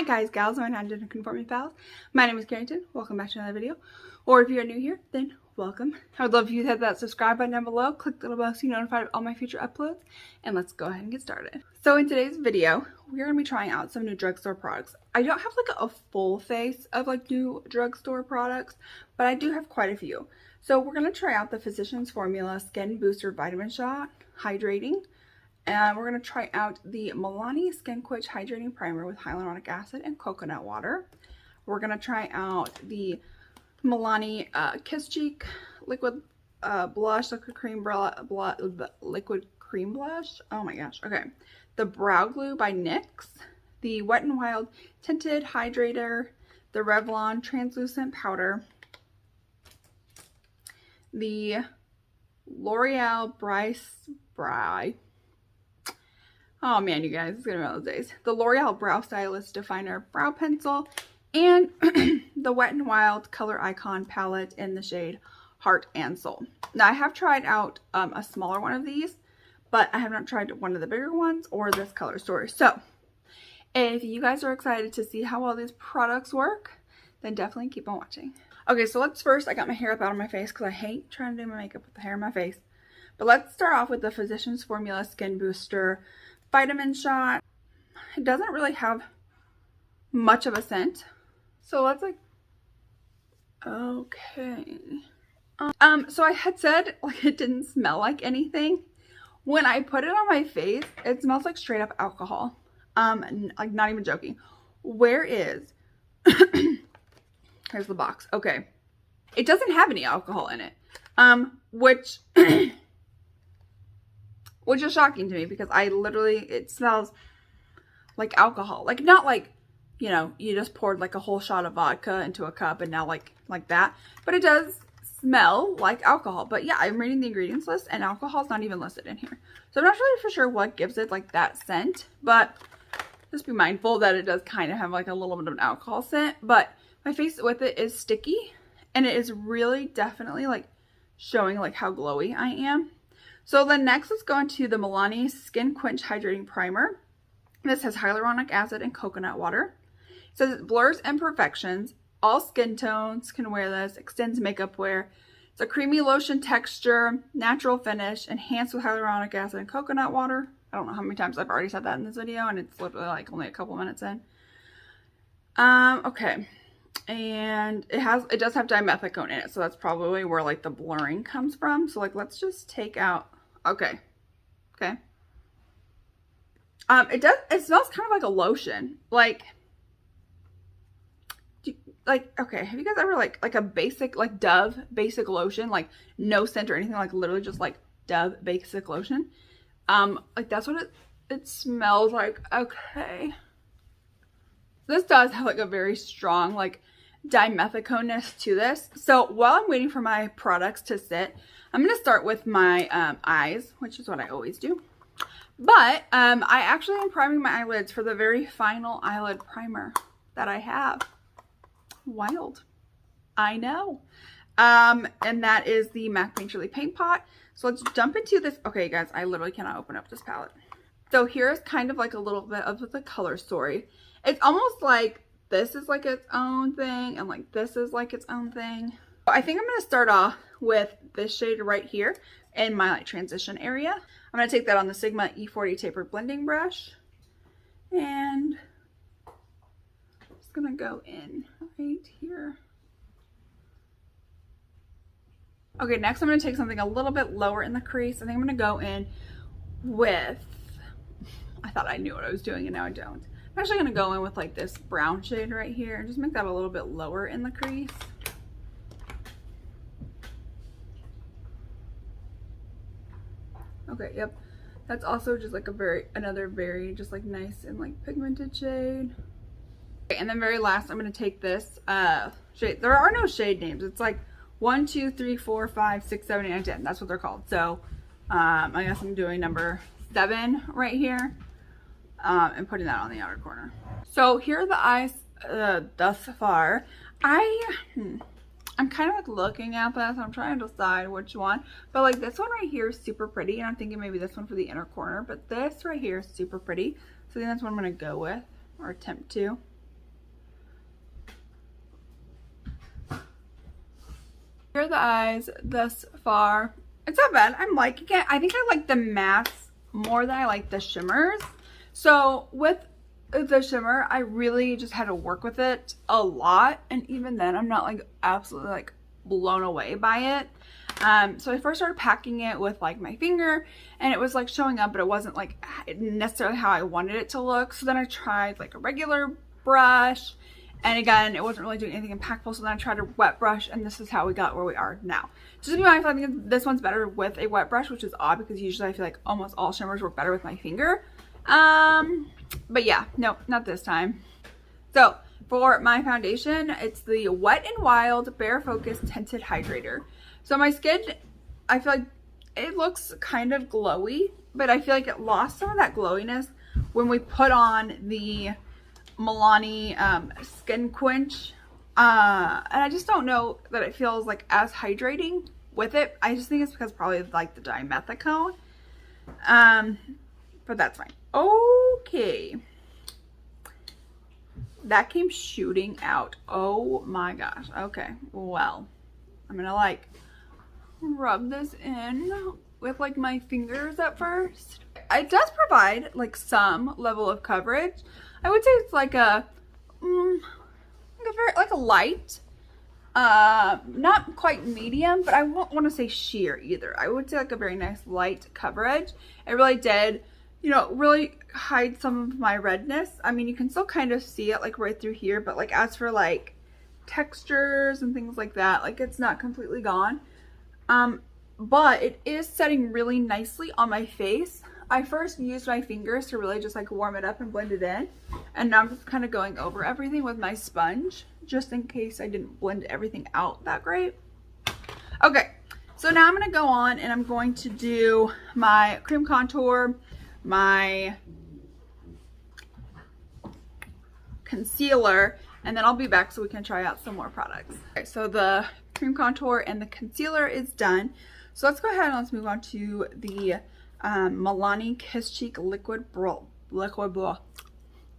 Hi guys, gals, and non-conforming pals. My name is Carrington. Welcome back to another video. Or if you're new here, then welcome. I would love if you hit that subscribe button down below, click the little bell so you're notified of all my future uploads, and let's go ahead and get started. So in today's video, we're going to be trying out some new drugstore products. I don't have like a full face of like new drugstore products, but I do have quite a few. So we're going to try out the Physicians Formula Skin Booster Vitamin Shot Hydrating. And we're going to try out the Milani Skin Quench Hydrating Primer with hyaluronic acid and coconut water. We're going to try out the Milani Kiss Cheek Liquid Blush, Liquid Cream Liquid Cream Blush. Oh my gosh. Okay. The Brow Glue by NYX. The Wet n Wild Tinted Hydrator. The Revlon Translucent Powder. The L'Oreal Oh man, you guys, it's gonna be one of those days. The L'Oreal Brow Stylist Definer Brow Pencil, and the Wet n Wild Color Icon Palette in the shade Heart and Soul. Now, I have tried out a smaller one of these, but I have not tried one of the bigger ones or this color story. So, if you guys are excited to see how well these products work, then definitely keep on watching. Okay, so let's first, I got my hair up out of my face because I hate trying to do my makeup with the hair in my face. But let's start off with the Physicians Formula Skin Booster Vitamin Shot. It doesn't really have much of a scent, so let's okay. So I had said like it didn't smell like anything. When I put it on my face, it smells like straight up alcohol. Like not even joking. Where is here's the box. Okay, it doesn't have any alcohol in it, which which is shocking to me because it smells like alcohol. Like not like, you know, you just poured like a whole shot of vodka into a cup and now like that. But it does smell like alcohol. But yeah, I'm reading the ingredients list and alcohol is not even listed in here. So I'm not really for sure what gives it like that scent. But just be mindful that it does kind of have like a little bit of an alcohol scent. But my face with it is sticky. And it is really definitely like showing like how glowy I am. So then next, let's go into the Milani Skin Quench Hydrating Primer. This has hyaluronic acid and coconut water. It says it blurs imperfections. All skin tones can wear this. Extends makeup wear. It's a creamy lotion texture, natural finish, enhanced with hyaluronic acid and coconut water. I don't know how many times I've already said that in this video, and it's literally like only a couple minutes in. Okay. And it does have dimethicone in it, so that's probably where like the blurring comes from. So like let's just take out, okay. It smells kind of like a lotion. Like okay, have you guys ever like a basic like Dove basic lotion, like no scent or anything, like literally just like Dove basic lotion? Like that's what it smells like. Okay. This does have like a very strong like dimethicone-ness to this. So while I'm waiting for my products to sit, I'm going to start with my eyes, which is what I always do. But I actually am priming my eyelids for the very final eyelid primer that I have. Wild. I know. And that is the MAC Painterly Paint Pot. So let's jump into this. Okay, guys, I literally cannot open up this palette. So here's kind of like a little bit of the color story. It's almost like this is like its own thing and like this is like its own thing. I think I'm going to start off with this shade right here in my like transition area. I'm going to take that on the Sigma E40 tapered blending brush and just going to go in right here. Okay, next I'm going to take something a little bit lower in the crease. I think I'm going to go in with, I thought I knew what I was doing and now I don't. I'm actually going to go in with like this brown shade right here and just make that a little bit lower in the crease. Okay, yep. That's also just like another very just like nice and like pigmented shade. Okay, and then very last, I'm going to take this shade. There are no shade names. It's like 1, 2, 3, 4, 5, 6, 7, 8, 9, 10. That's what they're called. So I guess I'm doing number 7 right here. And putting that on the outer corner. So here are the eyes thus far. I'm kind of like looking at this. I'm trying to decide which one. But like this one right here is super pretty. And I'm thinking maybe this one for the inner corner. But this right here is super pretty. So I think that's what I'm going to go with or attempt to. the eyes thus far. It's not bad. I'm liking it. I think I like the mattes more than I like the shimmers. So with the shimmer, I really just had to work with it a lot. And even then, I'm not like absolutely like blown away by it. So I first started packing it with like my finger, and it was like showing up, but it wasn't like necessarily how I wanted it to look. So then I tried like a regular brush, and again, it wasn't really doing anything impactful. So then I tried a wet brush, and this is how we got where we are now. Just to be honest, I think this one's better with a wet brush, which is odd because usually I feel like almost all shimmers work better with my finger. But yeah, no, not this time. So for my foundation, it's the Wet n Wild Bare Focus Tinted Hydrator. So my skin, I feel like it looks kind of glowy, but I feel like it lost some of that glowiness when we put on the Milani Skin Quench. And I just don't know that it feels like as hydrating with it. I just think it's because probably like the dimethicone. But that's fine. Okay. That came shooting out. Oh my gosh. Okay. Well, I'm gonna like rub this in with like my fingers at first. It does provide like some level of coverage. I would say it's like a very like a light, not quite medium, but I won't want to say sheer either. I would say like a very nice light coverage. It really did, you know, really hide some of my redness. I mean, you can still kind of see it like right through here, but like as for like textures and things like that, like it's not completely gone. But it is setting really nicely on my face. I first used my fingers to really just like warm it up and blend it in. And now I'm just kind of going over everything with my sponge, just in case I didn't blend everything out that great. Okay, so now I'm going to go on and I'm going to do my cream contour, my concealer, and then I'll be back so we can try out some more products. Okay, so the cream contour and the concealer is done. So let's go ahead and let's move on to the Milani Kiss Cheek Liquid Blush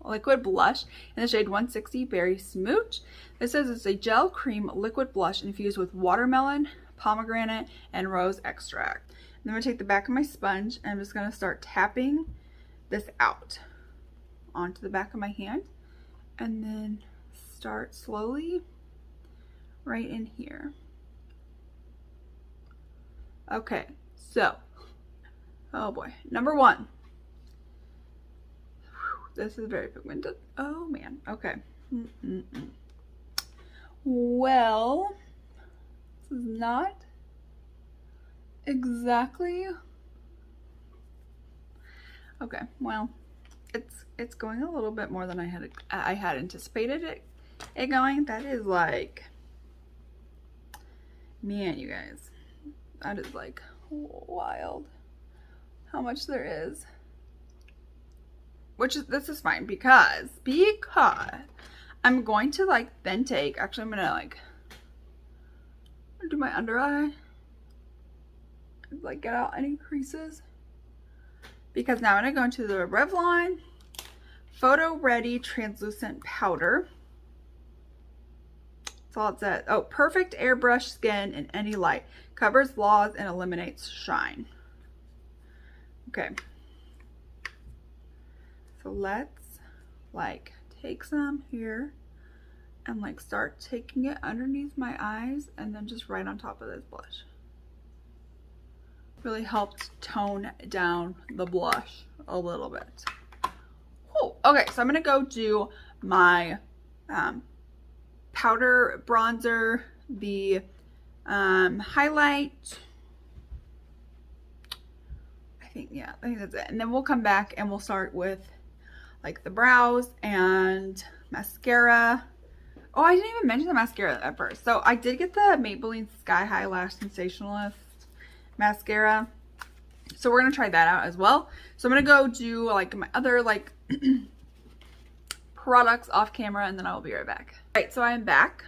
in the shade 160 Berry Smooch. It says it's a gel cream liquid blush infused with watermelon, pomegranate, and rose extract. And then I'm going to take the back of my sponge and I'm just going to start tapping this out onto the back of my hand, and then start slowly right in here. Okay, so, oh boy, number one. This is very pigmented. Oh man, okay. Well, this is not exactly, okay, well, it's going a little bit more than I had anticipated it going. That is like, man, you guys, that is like wild how much there is. Which is, this is fine because I'm going to like then take, actually I'm gonna like do my under eye, like get out any creases, because now I'm gonna go into the Revlon Photo Ready Translucent Powder. That's all it says. Oh, perfect airbrush skin in any light. Covers flaws and eliminates shine. Okay. So let's like take some here and like start taking it underneath my eyes and then just right on top of this blush. Really helped tone down the blush a little bit. Oh, okay, so I'm gonna go do my powder bronzer, the highlight. I think that's it. And then we'll come back and we'll start with like the brows and mascara. Oh, I didn't even mention the mascara at first. So I did get the Maybelline Sky High Lash Sensationalist mascara. So we're gonna try that out as well. So I'm gonna go do like my other like products off camera, and then I will be right back. All right, so I am back.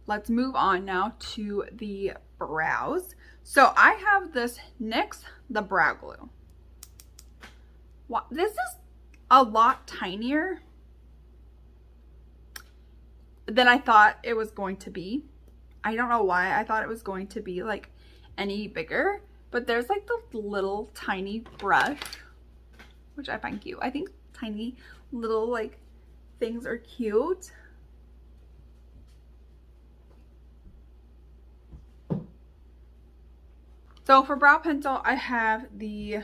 Let's move on now to the brows. So I have this NYX the Brow Glue. Wow, this is a lot tinier than I thought it was going to be. I don't know why I thought it was going to be like any bigger, but there's like the little tiny brush, which I find cute. I think tiny little like things are cute. So for brow pencil, I have the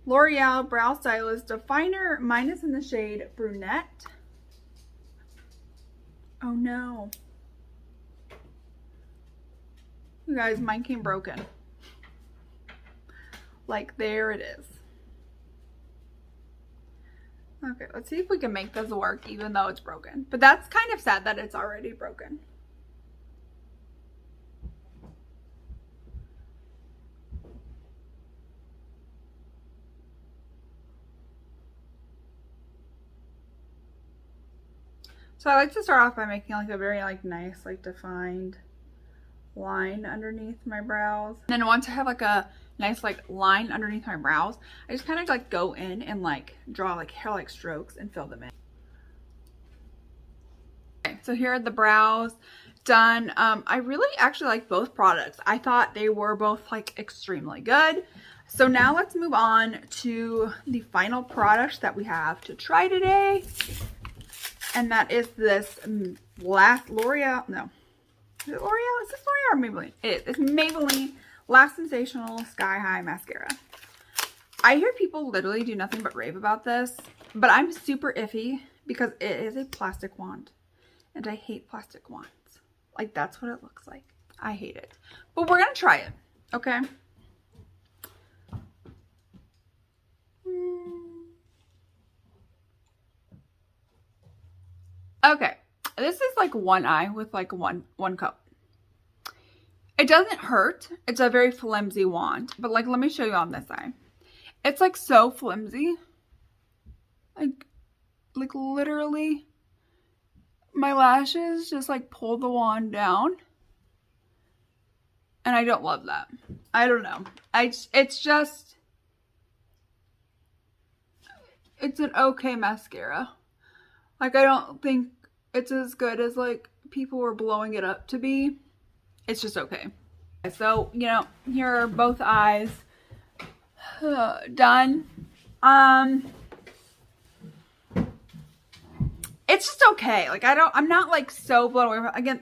L'Oreal Brow Stylist Definer. Mine is in the shade Brunette. Oh no. You guys, mine came broken. Like, there it is. Okay, let's see if we can make this work even though it's broken. But that's kind of sad that it's already broken. So I like to start off by making like a very like nice like defined line underneath my brows. And then once I have like a nice like line underneath my brows, I just kind of like go in and like draw like hair like strokes and fill them in. Okay, so here are the brows done. I really actually like both products. I thought they were both like extremely good. So now let's move on to the final product that we have to try today. And that is this last L'Oreal, no, is it L'Oreal? Is this L'Oreal or Maybelline? It's Maybelline Last Sensational Sky High Mascara. I hear people literally do nothing but rave about this, but I'm super iffy because it is a plastic wand. And I hate plastic wands. Like, that's what it looks like. I hate it. But we're going to try it, okay? Okay, this is like one eye with like one coat. It doesn't hurt. It's a very flimsy wand, but like let me show you on this eye. It's like so flimsy. Like literally my lashes just like pull the wand down. And I don't love that. I don't know. It's just, it's an okay mascara. Like, I don't think it's as good as, like, people were blowing it up to be. It's just okay. So, you know, here are both eyes done. It's just okay. Like, I'm not, like, so blown away. Again,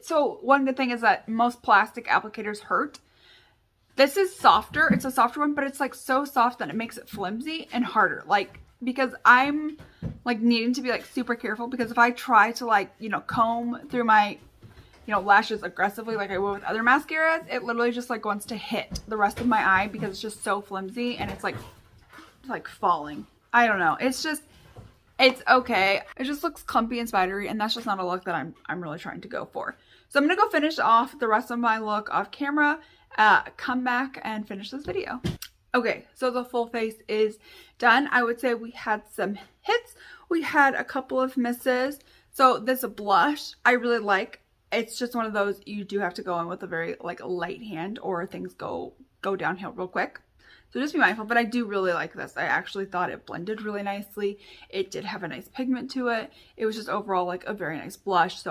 so one good thing is that most plastic applicators hurt. This is softer. It's a softer one, but it's, like, so soft that it makes it flimsy and harder. Like, because I'm like needing to be like super careful, because if I try to like, you know, comb through my, you know, lashes aggressively like I would with other mascaras, it literally just like wants to hit the rest of my eye because it's just so flimsy and it's like falling. I don't know. It's just, it's okay. It just looks clumpy and spidery, and that's just not a look that I'm really trying to go for. So I'm gonna go finish off the rest of my look off camera, come back and finish this video. Okay, so the full face is done. I would say we had some hits. We had a couple of misses. So this blush, I really like. It's just one of those, you do have to go in with a very like light hand or things go downhill real quick. So just be mindful, but I do really like this. I actually thought it blended really nicely. It did have a nice pigment to it. It was just overall like a very nice blush. So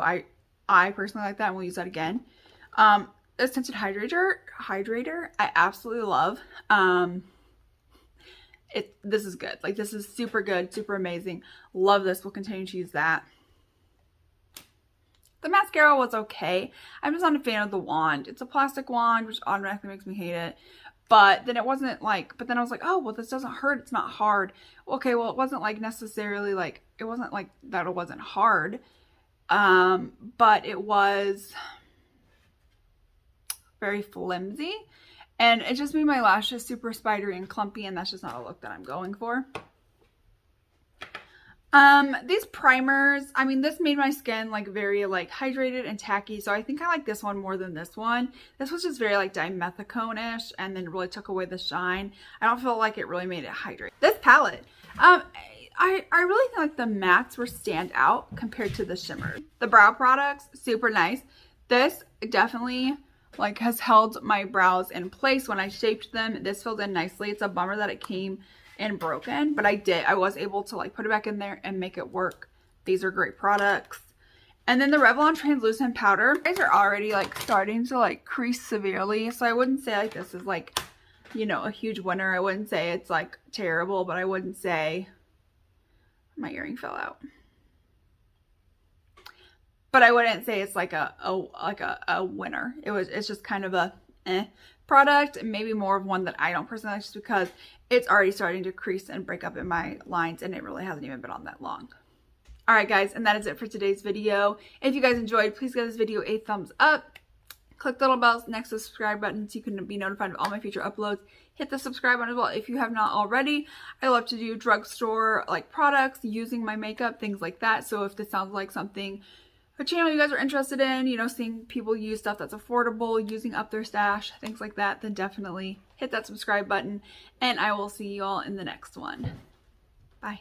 I personally like that, and we'll use that again. This Tinted Hydrator, I absolutely love. This is good. Like, this is super good, super amazing. Love this. We'll continue to use that. The mascara was okay. I'm just not a fan of the wand. It's a plastic wand, which automatically makes me hate it. But then it wasn't like, but then I was like, oh, well, this doesn't hurt. It's not hard. Okay, well, it wasn't like necessarily like, it wasn't like that it wasn't hard. But it was very flimsy, and it just made my lashes super spidery and clumpy, and that's just not a look that I'm going for. These primers, I mean, this made my skin like very like hydrated and tacky, so I think I like this one more than this one. This was just very like dimethicone-ish, and then really took away the shine. I don't feel like it really made it hydrate. This palette, I really feel like the mattes were stand out compared to the shimmers. The brow products, super nice. This definitely like has held my brows in place when I shaped them. This filled in nicely. It's a bummer that it came in broken, but I was able to like put it back in there and make it work. These are great products. And then the Revlon translucent powder. These are already like starting to like crease severely. So I wouldn't say like this is like, you know, a huge winner. I wouldn't say it's like terrible, but I wouldn't say my earring fell out. But I wouldn't say it's like a winner. It's just kind of a product, maybe more of one that I don't personally like, just because it's already starting to crease and break up in my lines, and it really hasn't even been on that long. Alright guys, and that is it for today's video. If you guys enjoyed, please give this video a thumbs up. Click the little bell next to the subscribe button so you can be notified of all my future uploads. Hit the subscribe button as well if you have not already. I love to do drugstore like products, using my makeup, things like that. So if this sounds like something, a channel you guys are interested in, you know, seeing people use stuff that's affordable, using up their stash, things like that, then definitely hit that subscribe button. And I will see you all in the next one. Bye.